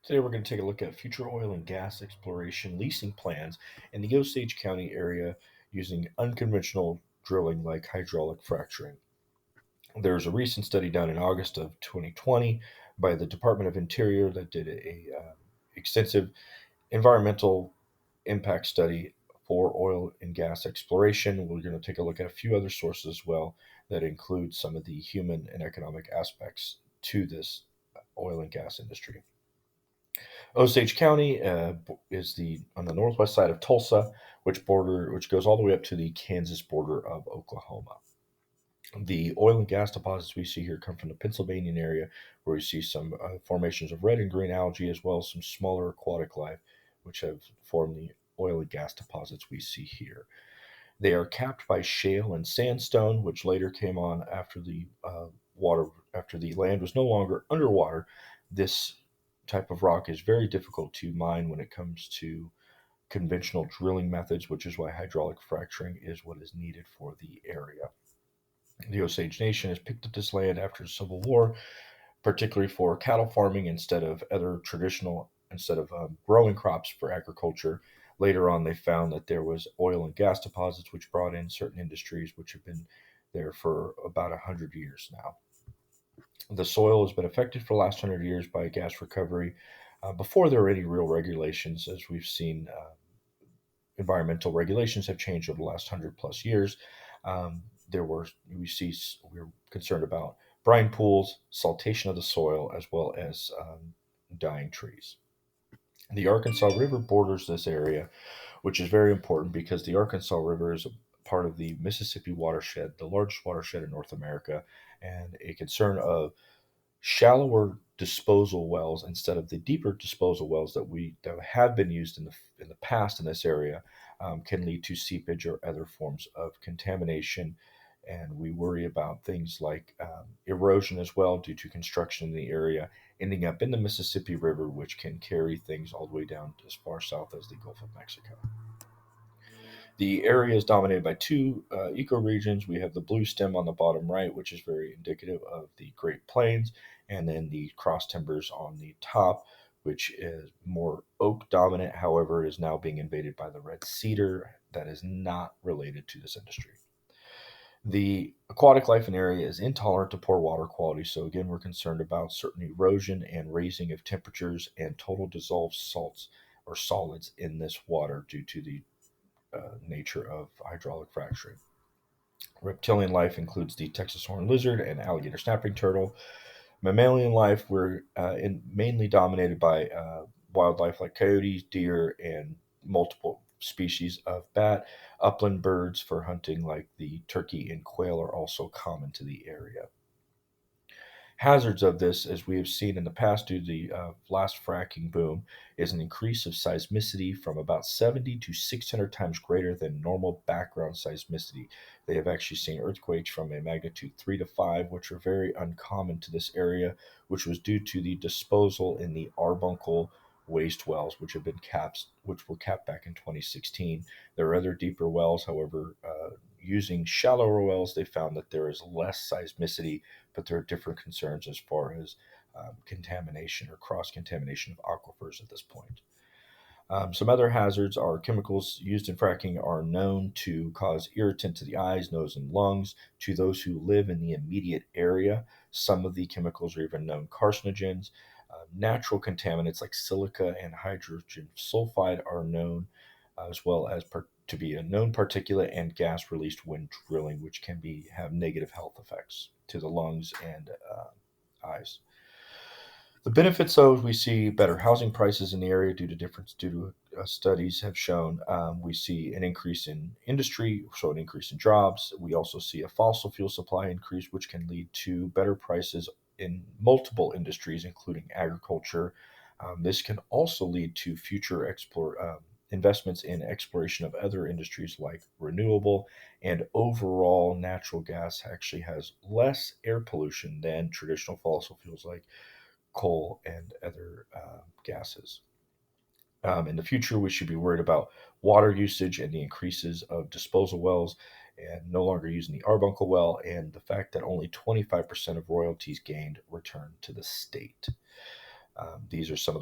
Today, we're going to take a look at future oil and gas exploration leasing plans in the Osage County area using unconventional drilling like hydraulic fracturing. There was a recent study done in August of 2020 by the Department of Interior that did a extensive environmental impact study for oil and gas exploration. We're going to take a look at a few other sources as well that include some of the human and economic aspects to this oil and gas industry. Osage County is the on the northwest side of Tulsa, which goes all the way up to the Kansas border of Oklahoma. The oil and gas deposits we see here come from the Pennsylvania area, where we see some formations of red and green algae, as well as some smaller aquatic life, which have formed the oil and gas deposits we see here. They are capped by shale and sandstone, which later came on after the land was no longer underwater. This type of rock is very difficult to mine when it comes to conventional drilling methods, which is why hydraulic fracturing is what is needed for the area. The Osage Nation has picked up this land after the Civil War, particularly for cattle farming instead of growing crops for agriculture. Later on, they found that there was oil and gas deposits, which brought in certain industries, which have been there for about 100 years now. The soil has been affected for the last 100 years by gas recovery. Before there were any real regulations, as we've seen, environmental regulations have changed over the last 100 plus years. There were we were concerned about brine pools, saltation of the soil, as well as dying trees. The Arkansas River borders this area, which is very important because the Arkansas River is a part of the Mississippi watershed, the largest watershed in North America, and a concern of shallower disposal wells instead of the deeper disposal wells that have been used in the past in this area can lead to seepage or other forms of contamination. And we worry about things like erosion as well due to construction in the area, ending up in the Mississippi River, which can carry things all the way down as far south as the Gulf of Mexico. The area is dominated by two ecoregions. We have the blue stem on the bottom right, which is very indicative of the Great Plains, and then the cross timbers on the top, which is more oak dominant. However, is now being invaded by the red cedar that is not related to this industry. The aquatic life in the area is intolerant to poor water quality, so again, we're concerned about certain erosion and raising of temperatures and total dissolved salts or solids in this water due to the nature of hydraulic fracturing. Reptilian life includes the Texas horned lizard and alligator snapping turtle. Mammalian life were mainly dominated by wildlife like coyotes, deer, and multiple species of bat. Upland birds for hunting, like the turkey and quail, are also common to the area. Hazards of this, as we have seen in the past due to the last fracking boom, is an increase of seismicity from about 70 to 600 times greater than normal background seismicity. They have actually seen earthquakes from a magnitude 3 to 5, which are very uncommon to this area, which was due to the disposal in the Arbuncle waste wells, which were capped back in 2016. There are other deeper wells, however, using shallower wells, they found that there is less seismicity, but there are different concerns as far as contamination or cross contamination of aquifers at this point. Some other hazards are chemicals used in fracking are known to cause irritant to the eyes, nose, and lungs to those who live in the immediate area. Some of the chemicals are even known carcinogens. Natural contaminants like silica and hydrogen sulfide are known, as well as to be a known particulate and gas released when drilling, which can have negative health effects to the lungs and eyes. The benefits, though, we see better housing prices in the area due to studies have shown. We see an increase in industry, so an increase in jobs. We also see a fossil fuel supply increase, which can lead to better prices in multiple industries, including agriculture. This can also lead to future investments in exploration of other industries like renewable, and overall natural gas actually has less air pollution than traditional fossil fuels like coal and other gases. In the future, we should be worried about water usage and the increases of disposal wells and no longer using the Arbuncle well, and the fact that only 25% of royalties gained return to the state. These are some of